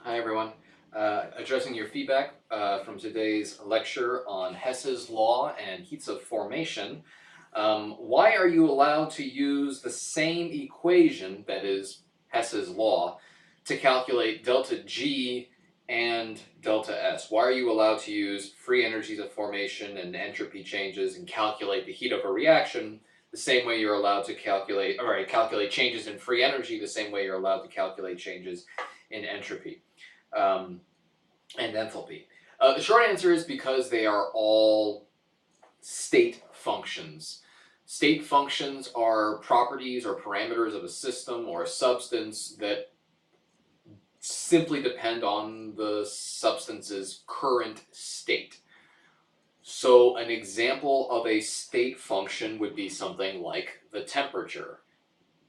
Hi, everyone. Addressing your feedback from today's lecture on Hess's law and heats of formation. Why are you allowed to use the same equation, that is Hess's law, to calculate delta G and delta S? Why are you allowed to use free energies of formation and entropy changes and calculate the heat of a reaction the same way you're allowed to calculate changes in free energy the same way you're allowed to calculate changes in entropy? um, and enthalpy? The short answer is because they are all state functions. State functions are properties or parameters of a system or a substance that simply depend on the substance's current state. So an example of a state function would be something like the temperature.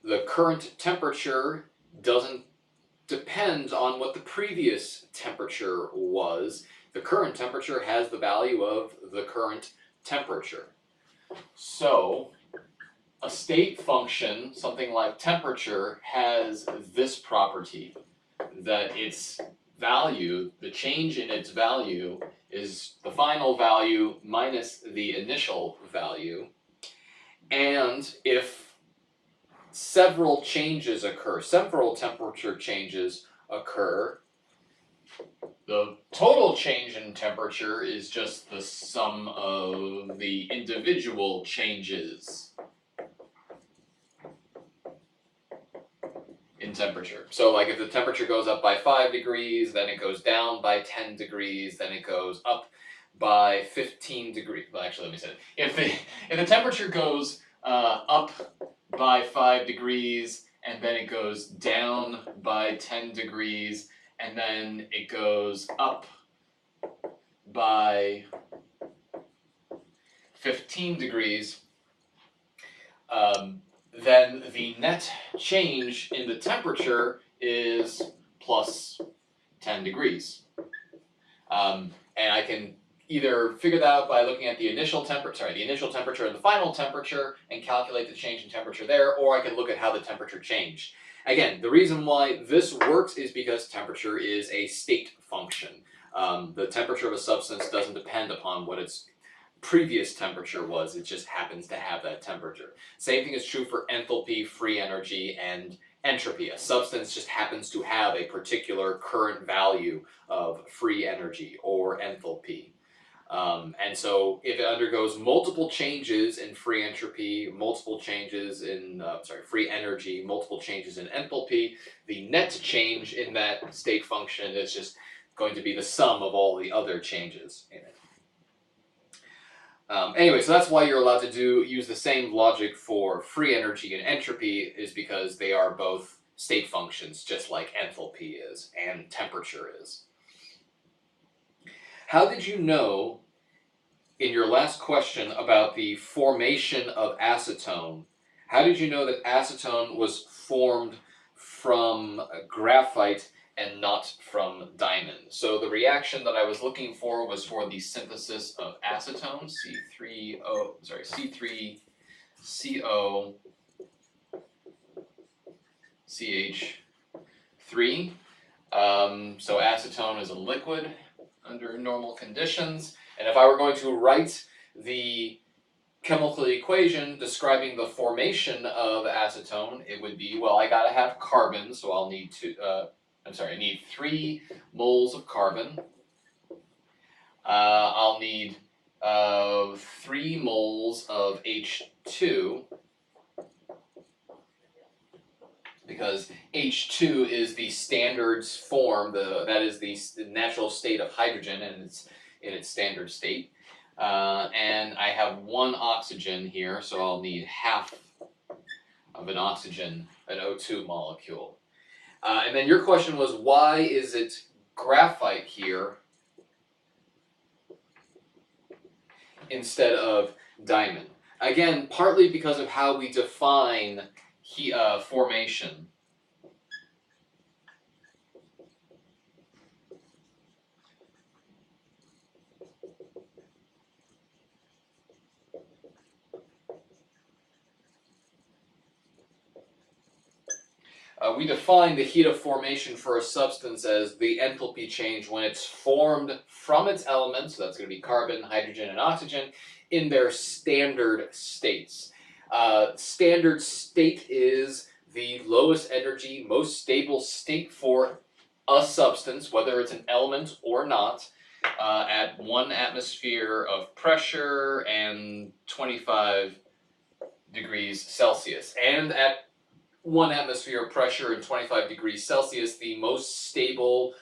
The current temperature doesn't depends on what the previous temperature was. The current temperature has the value of the current temperature. So a state function, something like temperature, has this property, that its value, the change in its value, is the final value minus the initial value. And if several changes occur, several temperature changes occur, the total change in temperature is just the sum of the individual changes in temperature. So like if the temperature goes up by 5 degrees, then it goes down by 10 degrees, then it goes up by 15 degrees. Well, actually, let me say it. If the temperature goes up by 5 degrees, and then it goes down by 10 degrees, and then it goes up by 15 degrees, then the net change in the temperature is plus 10 degrees. And I can either figure that out by looking at the initial temperature and the final temperature and calculate the change in temperature there, or I can look at how the temperature changed. Again, the reason why this works is because temperature is a state function. The temperature of a substance doesn't depend upon what its previous temperature was, it just happens to have that temperature. Same thing is true for enthalpy, free energy, and entropy. A substance just happens to have a particular current value of free energy or enthalpy. And so if it undergoes multiple changes in free entropy, multiple changes in, free energy, multiple changes in enthalpy, the net change in that state function is just going to be the sum of all the other changes in it. Anyway, so that's why you're allowed to use the same logic for free energy and entropy, is because they are both state functions, just like enthalpy is and temperature is. How did you know, in your last question about the formation of acetone, how did you know that acetone was formed from graphite and not from diamond? So the reaction that I was looking for was for the synthesis of acetone, C3CO CH3. So acetone is a liquid under normal conditions, and if I were going to write the chemical equation describing the formation of acetone, it would be, well, I gotta have carbon, so I'll need I need 3 moles of carbon. I'll need 3 moles of H2, because H2 is the standard form, that is the natural state of hydrogen, and it's in its standard state. And I have 1 oxygen here, so I'll need half of an oxygen, an O2 molecule. And then your question was, why is it graphite here instead of diamond? Again, partly because of how we define formation. We define the heat of formation for a substance as the enthalpy change when it's formed from its elements, so that's going to be carbon, hydrogen, and oxygen, in their standard states. Standard state is the lowest energy, most stable state for a substance, whether it's an element or not, at 1 atmosphere of pressure and 25 degrees Celsius. And at 1 atmosphere of pressure and 25 degrees Celsius, the most stable,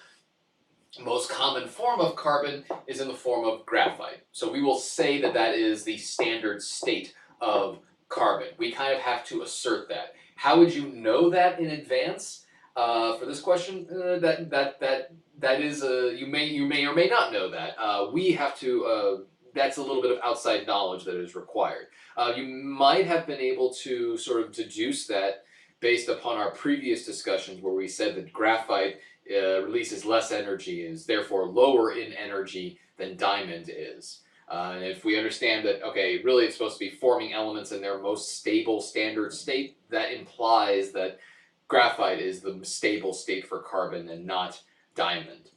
most common form of carbon is in the form of graphite. So we will say that that is the standard state of carbon. We kind of have to assert that. How would you know that in advance? For this question, that is you may or may not know that. We have to. That's a little bit of outside knowledge that is required. You might have been able to sort of deduce that based upon our previous discussions where we said that graphite releases less energy, is therefore lower in energy than diamond is. And if we understand that, okay, really it's supposed to be forming elements in their most stable standard state, that implies that graphite is the stable state for carbon and not diamond.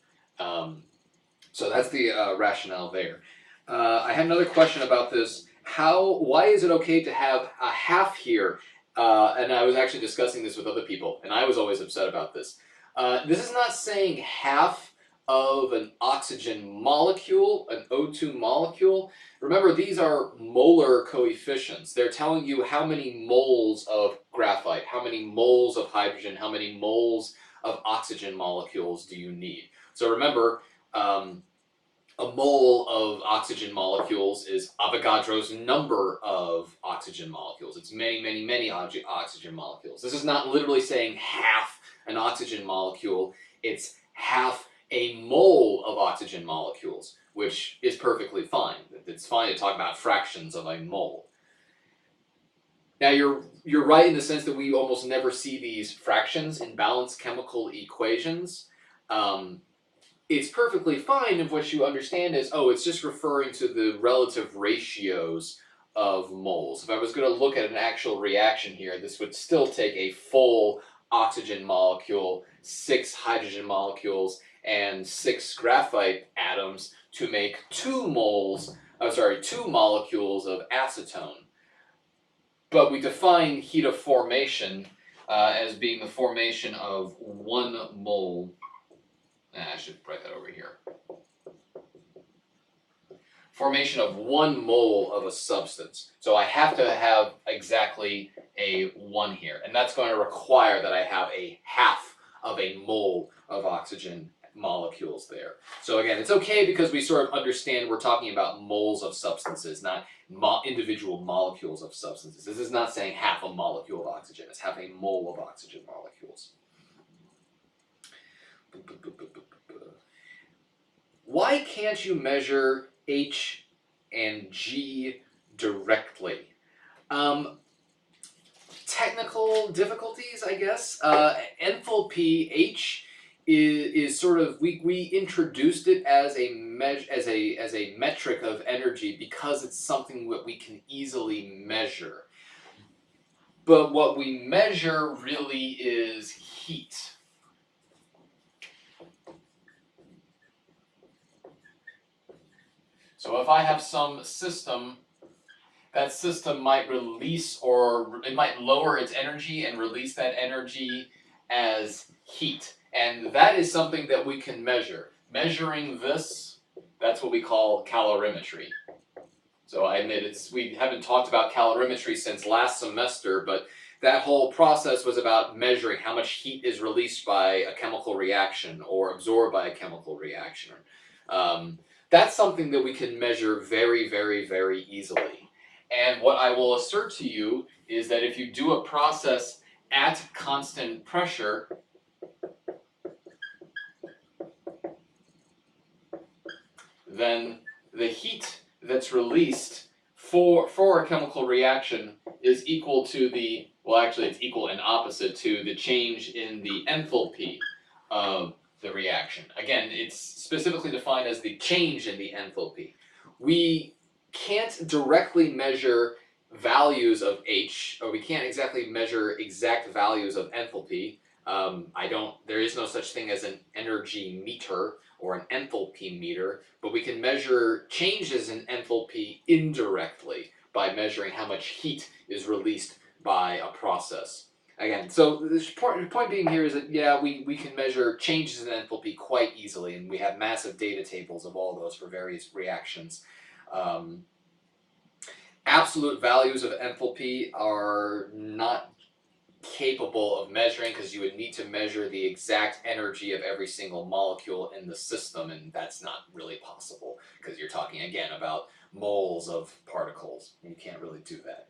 So that's the rationale there. I had another question about this. Why is it okay to have a half here? And I was actually discussing this with other people, and I was always upset about this. This is not saying half of an oxygen molecule, an O2 molecule. Remember, these are molar coefficients. They're telling you how many moles of graphite, how many moles of hydrogen, how many moles of oxygen molecules do you need. So remember, a mole of oxygen molecules is Avogadro's number of oxygen molecules. It's many, many, many oxygen molecules. This is not literally saying half an oxygen molecule. It's half a mole of oxygen molecules, which is perfectly fine. It's fine to talk about fractions of a mole. Now, you're right in the sense that we almost never see these fractions in balanced chemical equations. It's perfectly fine if what you understand is, oh, it's just referring to the relative ratios of moles. If I was going to look at an actual reaction here, this would still take a full oxygen molecule, 6 hydrogen molecules, and 6 graphite atoms to make 2 molecules of acetone. But we define heat of formation as being the formation of 1 mole. I should write that over here. Formation of 1 mole of a substance. So I have to have exactly a 1 here. And that's going to require that I have a half of a mole of oxygen molecules there. So again, it's okay because we sort of understand we're talking about moles of substances, not individual molecules of substances. This is not saying half a molecule of oxygen. It's half a mole of oxygen molecules. Why can't you measure H and G directly? Technical difficulties, I guess. Enthalpy, H, is sort of, we introduced it as a metric of energy because it's something that we can easily measure. But what we measure really is heat. So if I have some system, that system might release, or it might lower its energy and release that energy as heat. And that is something that we can measure. Measuring this, that's what we call calorimetry. So I admit we haven't talked about calorimetry since last semester, but that whole process was about measuring how much heat is released by a chemical reaction or absorbed by a chemical reaction. That's something that we can measure very, very, very easily. And what I will assert to you is that if you do a process at constant pressure, then the heat that's released for a chemical reaction is equal to the, well actually it's equal and opposite to the change in the enthalpy of the reaction. Again, it's specifically defined as the change in the enthalpy. We can't directly measure values of H, or we can't exactly measure exact values of enthalpy. There is no such thing as an energy meter or an enthalpy meter, but we can measure changes in enthalpy indirectly by measuring how much heat is released by a process. Again, so the point being here is that, yeah, we can measure changes in enthalpy quite easily, and we have massive data tables of all those for various reactions. Um, Absolute values of enthalpy are not capable of measuring because you would need to measure the exact energy of every single molecule in the system, and that's not really possible because you're talking again about moles of particles. You can't really do that.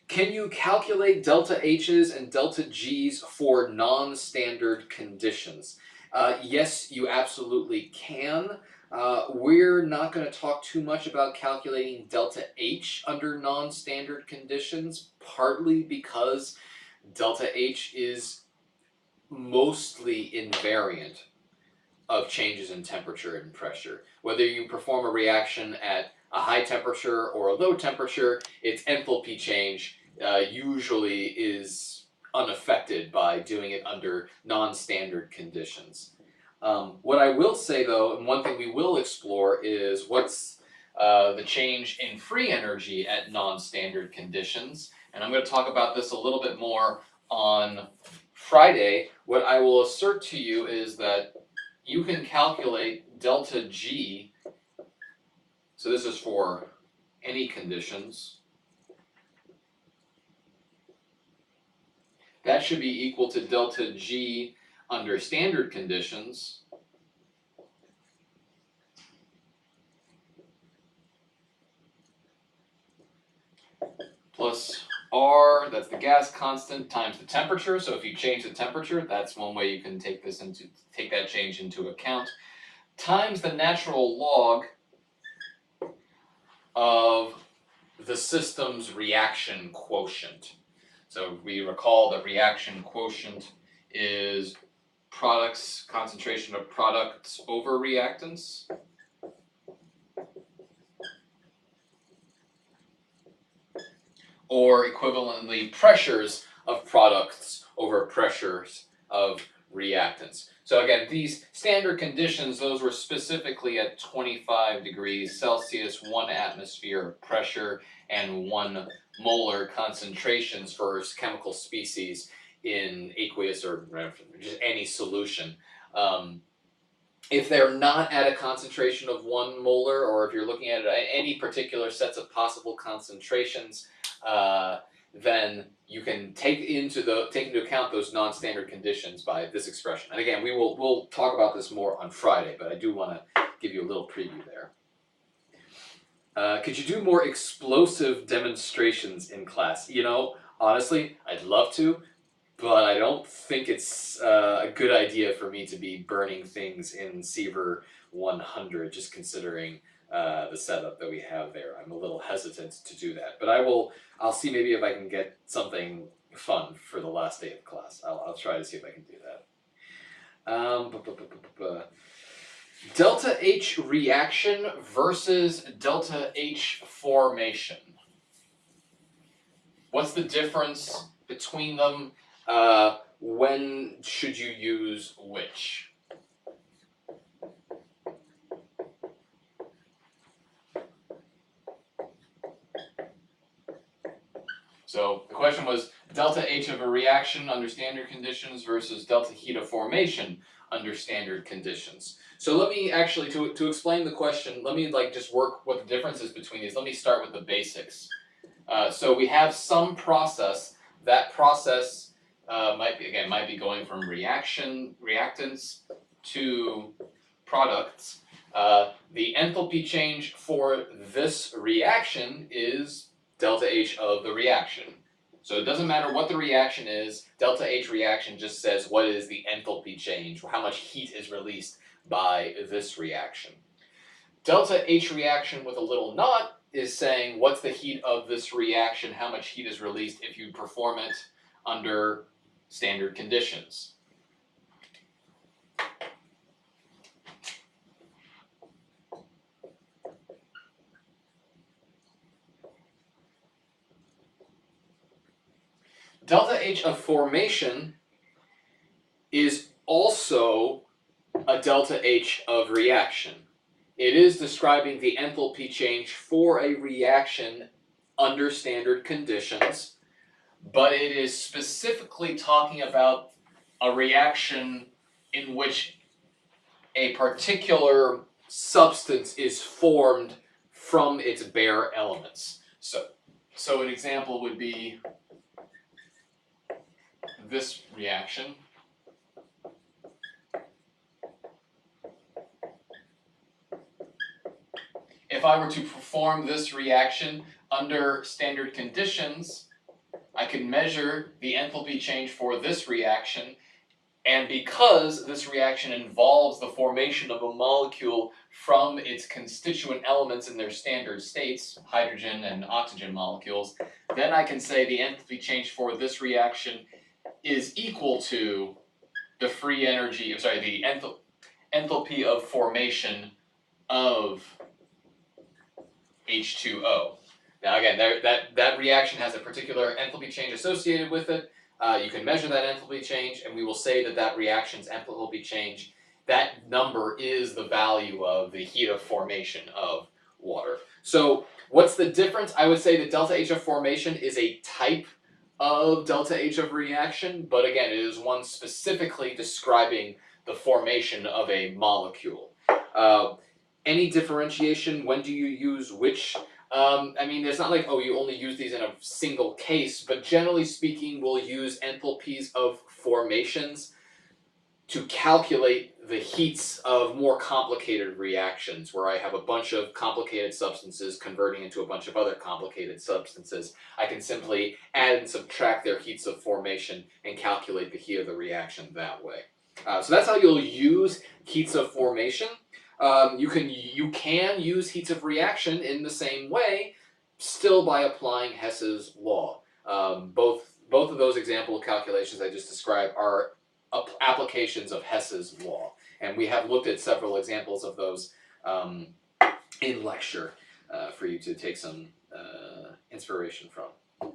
Can you calculate delta H's and delta G's for non-standard conditions? Yes, you absolutely can. We're not going to talk too much about calculating delta H under non-standard conditions, partly because delta H is mostly invariant of changes in temperature and pressure. Whether you perform a reaction at a high temperature or a low temperature, its enthalpy change usually is unaffected by doing it under non-standard conditions. What I will say though, and one thing we will explore, is what's the change in free energy at non-standard conditions. And I'm going to talk about this a little bit more on Friday. What I will assert to you is that you can calculate delta G, so this is for any conditions. That should be equal to delta G under standard conditions plus R, that's the gas constant, times the temperature. So if you change the temperature, that's one way you can take that change into account, times the natural log of the system's reaction quotient. So we recall that reaction quotient is concentration of products over reactants. Or equivalently, pressures of products over pressures of reactants. So again, these standard conditions, those were specifically at 25 degrees Celsius, 1 atmosphere of pressure, and 1 molar concentrations for chemical species in aqueous or just any solution. If they're not at a concentration of 1 molar, or if you're looking at any particular sets of possible concentrations, then you can take into account those non-standard conditions by this expression. And again, we'll talk about this more on Friday, but I do want to give you a little preview there. Could you do more explosive demonstrations in class? You know, honestly, I'd love to, but I don't think it's a good idea for me to be burning things in Siever 100, just considering the setup that we have there. I'm a little hesitant to do that, but I'll see maybe if I can get something fun for the last day of class. I'll try to see if I can do that. Delta H reaction versus delta H formation. What's the difference between them? When should you use which? So the question was delta H of a reaction under standard conditions versus delta heat of formation under standard conditions. So let me actually, to explain the question, let me just work what the difference is between these. Let me start with the basics. So we have some process. That process might be going from reactants to products. The enthalpy change for this reaction is delta H of the reaction. So it doesn't matter what the reaction is, delta H reaction just says what is the enthalpy change, how much heat is released by this reaction. Delta H reaction with a little knot is saying what's the heat of this reaction, how much heat is released if you perform it under standard conditions. H of formation is also a delta H of reaction. It is describing the enthalpy change for a reaction under standard conditions, but it is specifically talking about a reaction in which a particular substance is formed from its bare elements. So an example would be this reaction. If I were to perform this reaction under standard conditions, I can measure the enthalpy change for this reaction, and because this reaction involves the formation of a molecule from its constituent elements in their standard states, hydrogen and oxygen molecules, then I can say the enthalpy change for this reaction is equal to the free energy, the enthalpy of formation of H2O. Now again, that reaction has a particular enthalpy change associated with it. You can measure that enthalpy change, and we will say that that reaction's enthalpy change, that number is the value of the heat of formation of water. So what's the difference? I would say that delta H of formation is a type of delta H of reaction, but again, it is one specifically describing the formation of a molecule. Any differentiation, when do you use which? I mean, it's not like, oh, you only use these in a single case, but generally speaking, we'll use enthalpies of formations to calculate the heats of more complicated reactions, where I have a bunch of complicated substances converting into a bunch of other complicated substances. I can simply add and subtract their heats of formation and calculate the heat of the reaction that way. So that's how you'll use heats of formation. You can use heats of reaction in the same way, still by applying Hess's law. Both of those example calculations I just described are applications of Hess's law, and we have looked at several examples of those in lecture for you to take some inspiration from.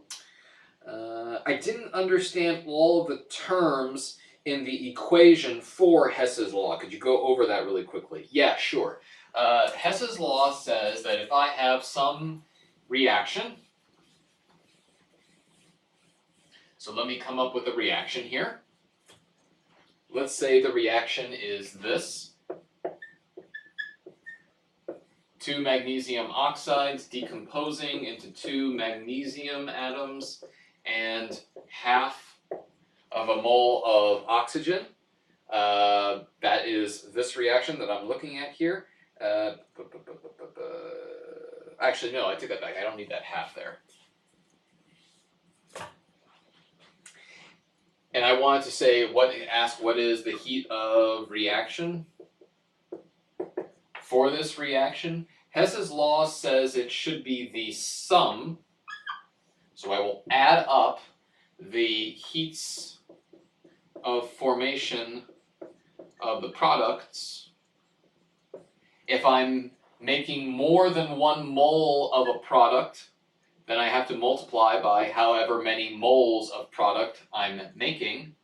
I didn't understand all of the terms in the equation for Hess's law. Could you go over that really quickly? Yeah, sure. Hess's law says that if I have some reaction, so let me come up with a reaction here. Let's say the reaction is this. 2 magnesium oxides decomposing into 2 magnesium atoms and half of a mole of oxygen. That is this reaction that I'm looking at here. Actually, no, I take that back. I don't need that half there. And I wanted to say, ask what is the heat of reaction for this reaction. Hess's law says it should be the sum. So I will add up the heats of formation of the products. If I'm making more than 1 mole of a product, then I have to multiply by however many moles of product I'm making.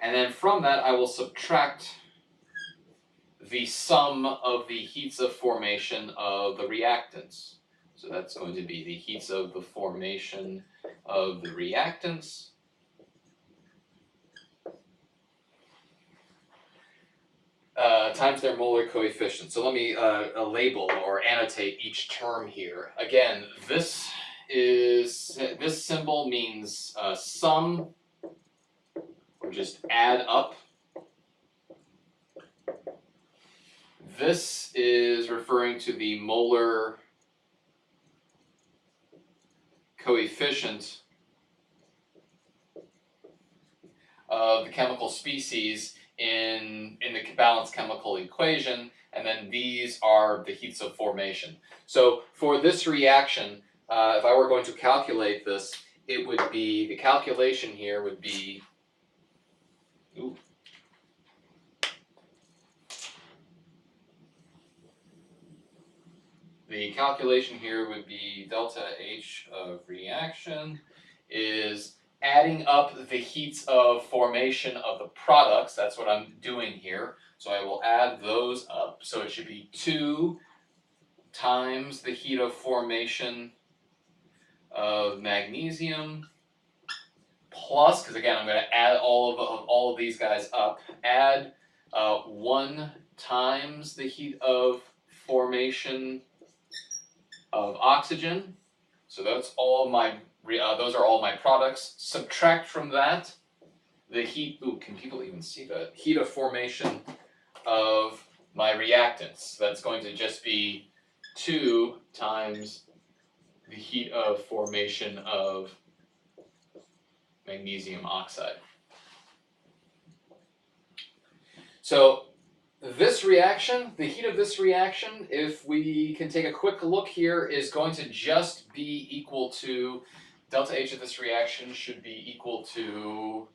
And then from that, I will subtract the sum of the heats of formation of the reactants. So that's going to be the heats of the formation of the reactants times their molar coefficient. So let me label or annotate each term here. Again, this symbol means sum, or just add up. This is referring to the molar coefficient of the chemical species in the balanced chemical equation, and then these are the heats of formation. So for this reaction, if I were going to calculate this, it would be, the calculation here would be, the calculation here would be delta H of reaction is adding up the heats of formation of the products. That's what I'm doing here. So I will add those up. So it should be 2 times the heat of formation of magnesium plus, because again, I'm going to add all of these guys up, add 1 times the heat of formation of oxygen. So that's all my those are all my products. Subtract from that the heat. Ooh, can people even see that? Heat of formation of my reactants. That's going to just be 2 times the heat of formation of magnesium oxide. So this reaction, the heat of this reaction, if we can take a quick look here, is going to just be equal to, delta H of this reaction should be equal to,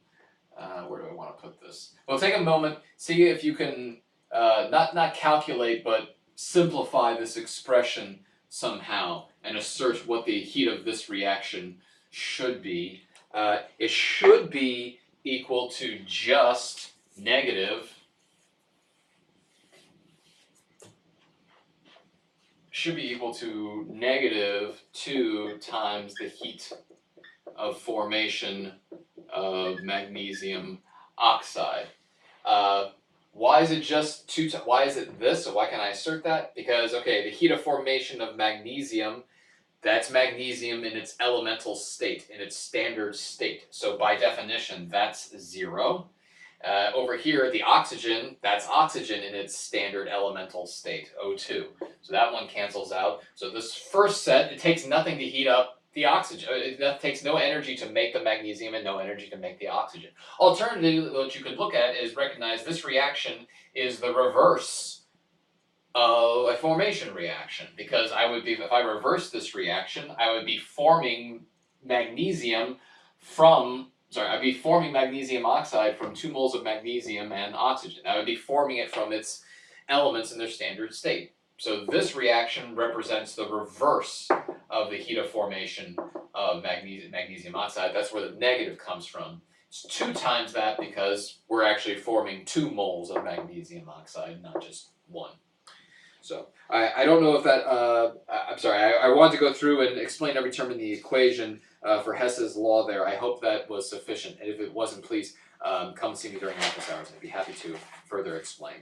where do I want to put this? Well, take a moment, see if you can not calculate, but simplify this expression somehow and assert what the heat of this reaction should be. It should be equal to just negative, should be equal to negative 2 times the heat of formation of magnesium oxide. Why is it just 2 times? Why is it this? So why can I assert that? Because, okay, the heat of formation of magnesium, that's magnesium in its elemental state, in its standard state. So by definition, that's 0. Over here, the oxygen, that's oxygen in its standard elemental state, O2. So that one cancels out. So this first set, it takes nothing to heat up the oxygen. It takes no energy to make the magnesium and no energy to make the oxygen. Alternatively, what you could look at is recognize this reaction is the reverse of a formation reaction, because I would be, if I reverse this reaction, I would be forming magnesium from, I'd be forming magnesium oxide from 2 moles of magnesium and oxygen. I would be forming it from its elements in their standard state. So this reaction represents the reverse of the heat of formation of magnesium oxide. That's where the negative comes from. It's 2 times that because we're actually forming 2 moles of magnesium oxide, not just 1. So I don't know if that, I'm sorry, I wanted to go through and explain every term in the equation for Hess's law there. I hope that was sufficient. And if it wasn't, please come see me during office hours. I'd be happy to further explain.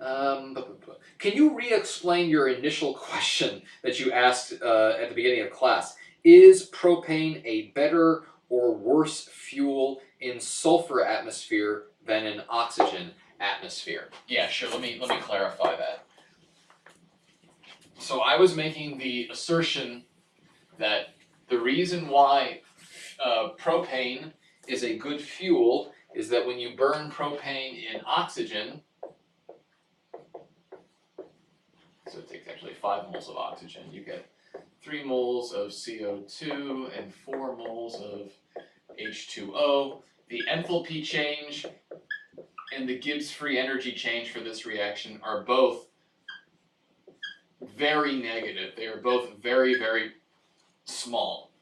Can you re-explain your initial question that you asked at the beginning of class? Is propane a better or worse fuel in sulfur atmosphere than in oxygen atmosphere? Yeah, sure. Let me clarify that. So I was making the assertion that the reason why propane is a good fuel is that when you burn propane in oxygen, so it takes actually 5 moles of oxygen, you get 3 moles of CO2 and 4 moles of H2O. The enthalpy change and the Gibbs free energy change for this reaction are both very negative. They are both very, very small.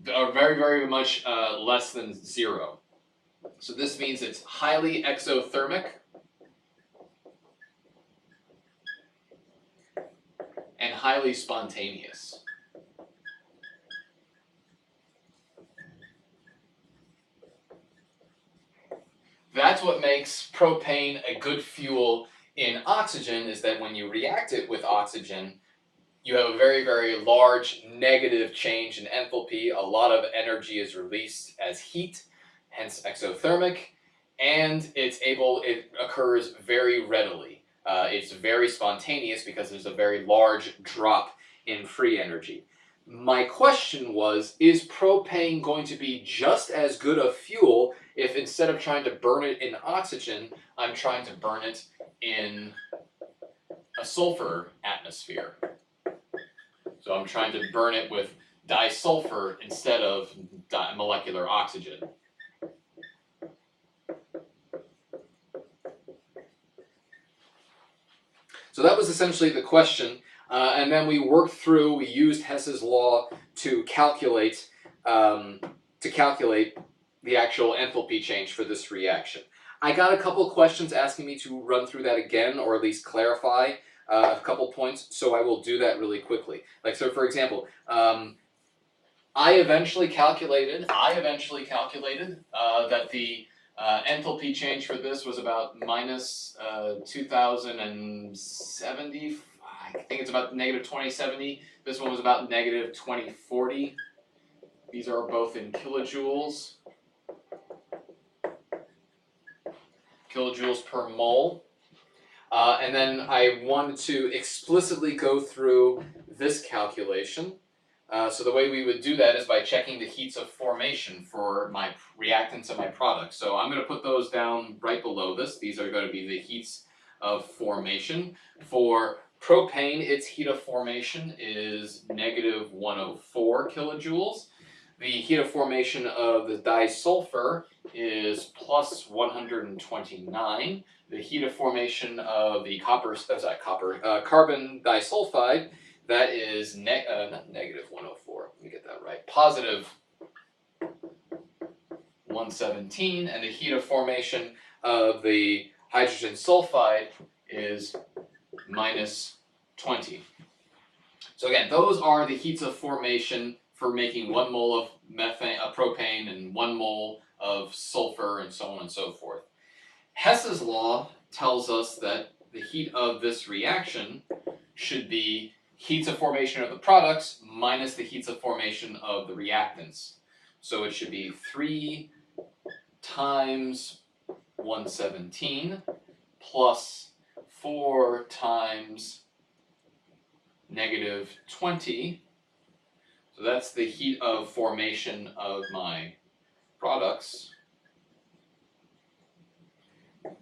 They are very, very much less than 0. So this means it's highly exothermic and highly spontaneous. That's what makes propane a good fuel in oxygen, is that when you react it with oxygen, you have a very, very large negative change in enthalpy. A lot of energy is released as heat, hence exothermic, and it occurs very readily. It's very spontaneous because there's a very large drop in free energy. My question was, is propane going to be just as good a fuel if instead of trying to burn it in oxygen, I'm trying to burn it in a sulfur atmosphere? So I'm trying to burn it with disulfur instead of molecular oxygen. So that was essentially the question. And then we used Hess's law to calculate to calculate the actual enthalpy change for this reaction. I got a couple questions asking me to run through that again, or at least clarify a couple points, so I will do that really quickly. Like, so for example, I eventually calculated that the enthalpy change for this was about minus 2070. I think it's about negative 2070. This one was about negative 2040. These are both in kilojoules. Kilojoules per mole. And then I wanted to explicitly go through this calculation. So the way we would do that is by checking the heats of formation for my reactants and my products. So I'm going to put those down right below this. These are going to be the heats of formation. For propane, its heat of formation is negative 104 kilojoules. The heat of formation of the disulfur is plus 129. The heat of formation of the carbon disulfide, that is not negative 104. Let me get that right. Positive 117, and the heat of formation of the hydrogen sulfide is minus 20. So again, those are the heats of formation for making 1 mole of propane and 1 mole of sulfur and so on and so forth. Hess's law tells us that the heat of this reaction should be heats of formation of the products minus the heats of formation of the reactants. So it should be 3 times 117 plus 4 times negative 20. So that's the heat of formation of my products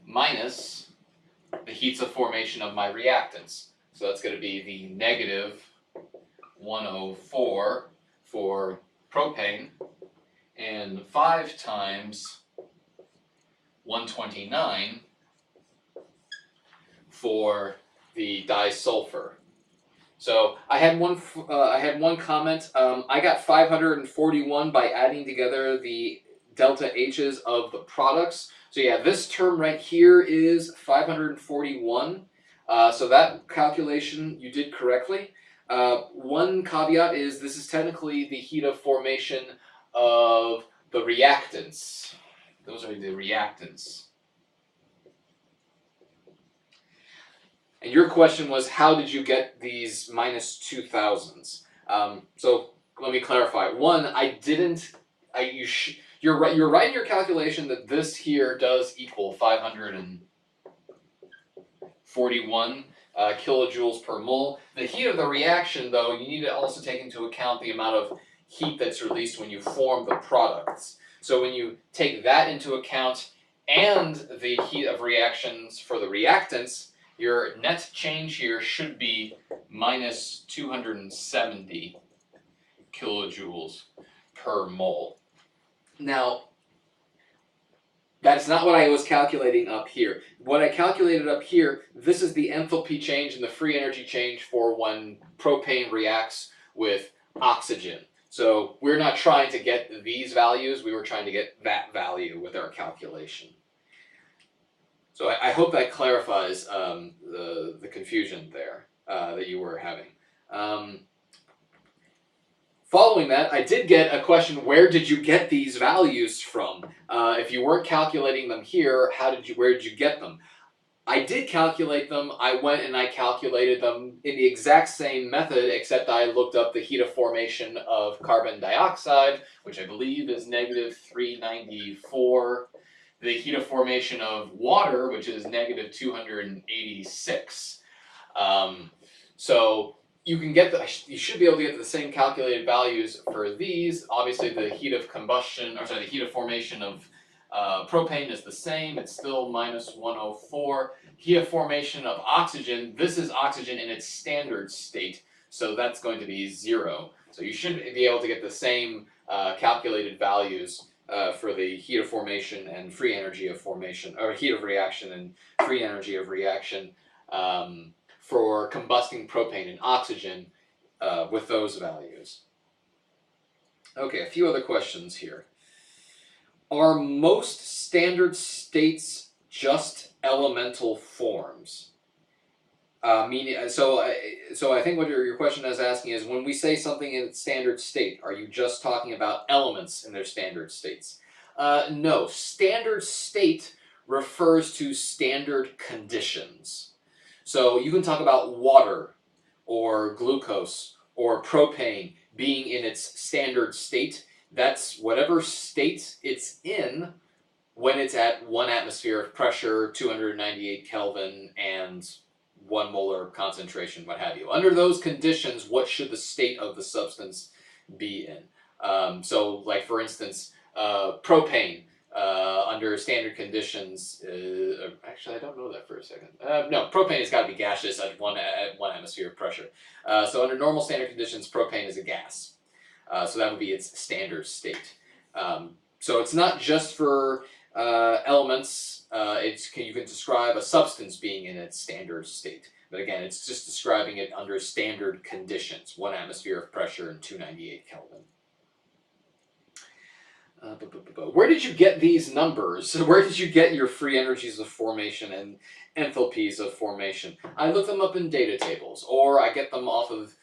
minus the heats of formation of my reactants. So that's going to be the negative 104 for propane and 5 times 129 for the disulfur. So I had one comment. I got 541 by adding together the delta H's of the products. So yeah, this term right here is 541. So that calculation you did correctly. One caveat is this is technically the heat of formation of the reactants. Those are the reactants. And your question was, how did you get these minus 2000s? So let me clarify. One, I didn't. You're right. You're right in your calculation that this here does equal 541 kilojoules per mole. The heat of the reaction, though, you need to also take into account the amount of heat that's released when you form the products. So when you take that into account and the heat of reactions for the reactants, your net change here should be minus 270 kilojoules per mole. Now, that's not what I was calculating up here. What I calculated up here, this is the enthalpy change and the free energy change for when propane reacts with oxygen. So we're not trying to get these values, we were trying to get that value with our calculation. So I hope that clarifies the confusion there that you were having. Following that, I did get a question, where did you get these values from? If you weren't calculating them here, where did you get them? I did calculate them. I went and I calculated them in the exact same method, except I looked up the heat of formation of carbon dioxide, which I believe is negative 394. The heat of formation of water, which is negative 286. So you can get you should be able to get the same calculated values for these. Obviously, the heat of combustion, the heat of formation of propane is the same. It's still minus 104. Heat of formation of oxygen. This is oxygen in its standard state, so that's going to be 0. So you should be able to get the same calculated values for the heat of formation and free energy of formation, or heat of reaction and free energy of reaction for combusting propane and oxygen with those values. Okay, a few other questions here. Are most standard states just elemental forms? Meaning, so I think what your question is asking is, when we say something in its standard state, are you just talking about elements in their standard states? No, standard state refers to standard conditions. So you can talk about water or glucose or propane being in its standard state. That's whatever state it's in when it's at 1 atmosphere of pressure, 298 Kelvin, and 1 molar concentration, what have you. Under those conditions, what should the state of the substance be in? So, like for instance, propane under standard conditions. Actually, I don't know that for a second. No, propane has got to be gaseous at 1 atmosphere of pressure. So, under normal standard conditions, propane is a gas. So that would be its standard state. So it's not just for elements. You can describe a substance being in its standard state. But again, it's just describing it under standard conditions, 1 atmosphere of pressure and 298 Kelvin. Where did you get these numbers? Where did you get your free energies of formation and enthalpies of formation? I look them up in data tables, or I get them off of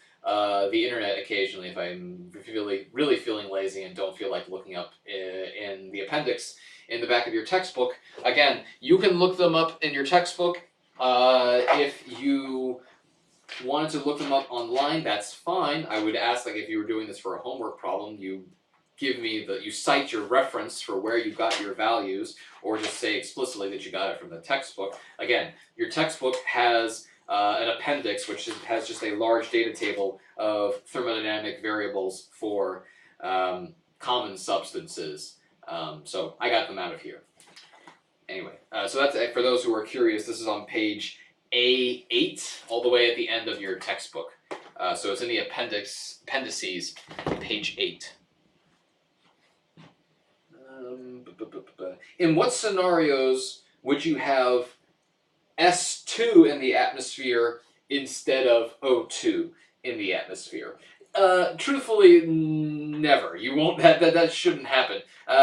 the internet occasionally if I'm really feeling lazy and don't feel like looking up in the appendix in the back of your textbook. Again, you can look them up in your textbook. If you wanted to look them up online, that's fine. I would ask, like, if you were doing this for a homework problem, you cite your reference for where you got your values, or just say explicitly that you got it from the textbook. Again, your textbook has an appendix which has just a large data table of thermodynamic variables for common substances. So I got them out of here. Anyway, so that's for those who are curious. This is on page A8, all the way at the end of your textbook. So it's in the appendices, page 8. In what scenarios would you have S2 in the atmosphere instead of O2 in the atmosphere? Truthfully, never. You won't. That shouldn't happen.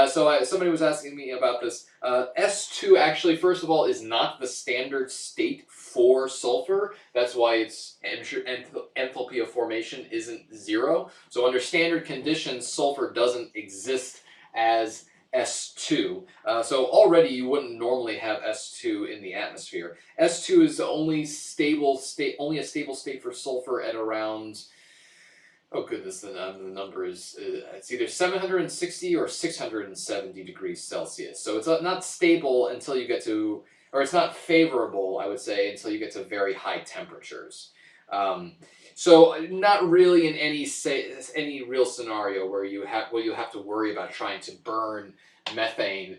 Somebody was asking me about this. S2 actually, first of all, is not the standard state for sulfur. That's why its enthalpy of formation isn't 0. So under standard conditions, sulfur doesn't exist as S2. So already you wouldn't normally have S2 in the atmosphere. S2 is the only stable state, only a stable state for sulfur at around, oh goodness, the number is, it's either 760 or 670 degrees Celsius. So it's not stable until you get to, or it's not favorable, I would say, until you get to very high temperatures. So not really in any real scenario where you have to worry about trying to burn propane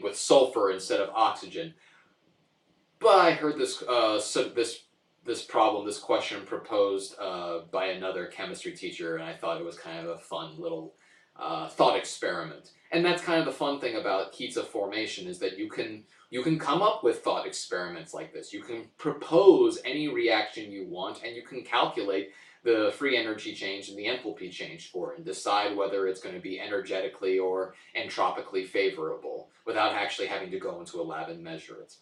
with sulfur instead of oxygen. But I heard this question proposed by another chemistry teacher, and I thought it was kind of a fun little thought experiment. And that's kind of the fun thing about heats of formation, is that you can come up with thought experiments like this. You can propose any reaction you want, and you can calculate the free energy change and the enthalpy change for it, and decide whether it's going to be energetically or entropically favorable without actually having to go into a lab and measure it.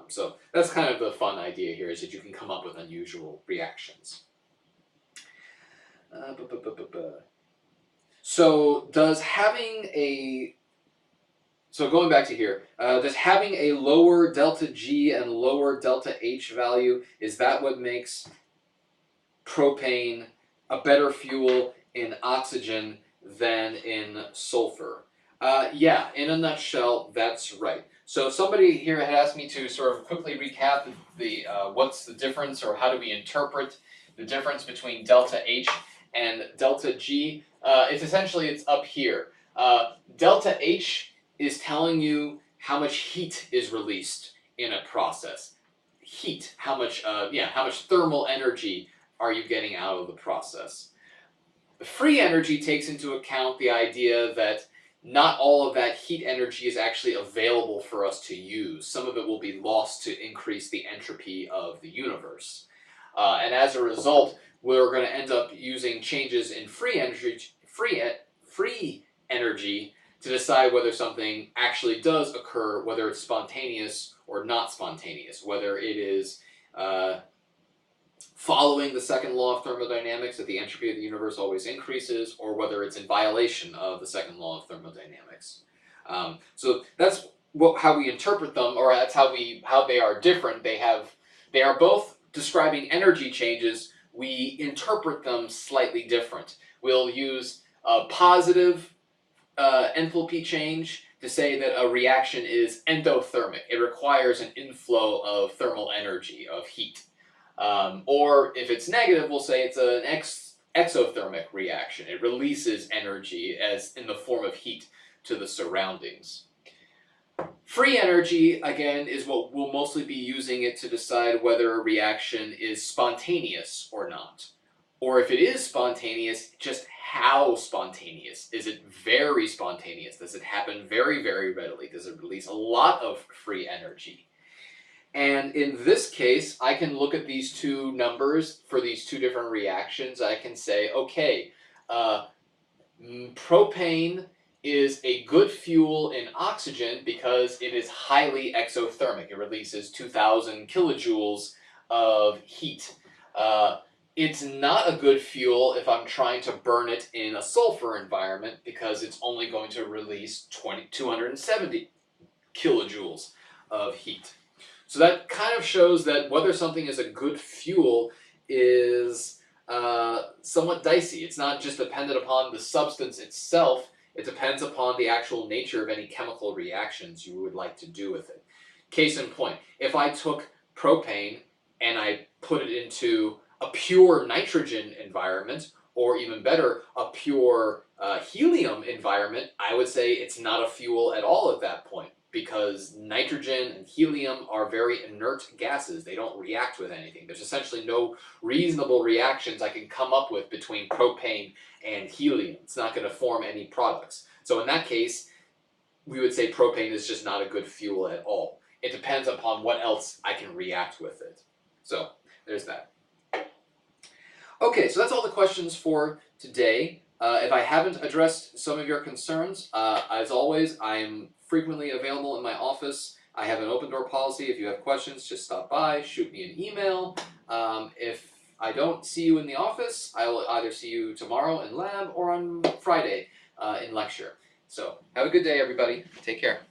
So that's kind of the fun idea here, is that you can come up with unusual reactions. So going back to here, does having a lower delta G and lower delta H value, is that what makes propane a better fuel in oxygen than in sulfur? Yeah, in a nutshell, that's right. So somebody here had asked me to sort of quickly recap the what's the difference, or how do we interpret the difference between delta H and delta G. It's up here. Delta H is telling you how much heat is released in a process. Heat, how much thermal energy are you getting out of the process? The free energy takes into account the idea that not all of that heat energy is actually available for us to use. Some of it will be lost to increase the entropy of the universe. And as a result, we're going to end up using changes in free energy to decide whether something actually does occur, whether it's spontaneous or not spontaneous, whether it is following the second law of thermodynamics that the entropy of the universe always increases, or whether it's in violation of the second law of thermodynamics. So that's how we interpret them, or that's how they are different. They are both describing energy changes. We interpret them slightly different. We'll use a positive enthalpy change to say that a reaction is endothermic. It requires an inflow of thermal energy, of heat. Or if it's negative, we'll say it's an exothermic reaction. It releases energy as in the form of heat to the surroundings. Free energy, again, is what we'll mostly be using it to decide whether a reaction is spontaneous or not. Or if it is spontaneous, just how spontaneous. Is it very spontaneous? Does it happen very, very readily? Does it release a lot of free energy? And in this case, I can look at these two numbers for these two different reactions. I can say, okay, propane is a good fuel in oxygen because it is highly exothermic. It releases 2,000 kilojoules of heat. It's not a good fuel if I'm trying to burn it in a sulfur environment because it's only going to release 270 kilojoules of heat. So that kind of shows that whether something is a good fuel is somewhat dicey. It's not just dependent upon the substance itself. It depends upon the actual nature of any chemical reactions you would like to do with it. Case in point, if I took propane and I put it into a pure nitrogen environment, or even better, a pure helium environment, I would say it's not a fuel at all at that point, because nitrogen and helium are very inert gases. They don't react with anything. There's essentially no reasonable reactions I can come up with between propane and helium. It's not going to form any products. So in that case, we would say propane is just not a good fuel at all. It depends upon what else I can react with it. So there's that. Okay, so that's all the questions for today. If I haven't addressed some of your concerns, as always, I'm frequently available in my office. I have an open door policy. If you have questions, just stop by, shoot me an email. If I don't see you in the office, I will either see you tomorrow in lab or on Friday in lecture. So have a good day, everybody. Take care.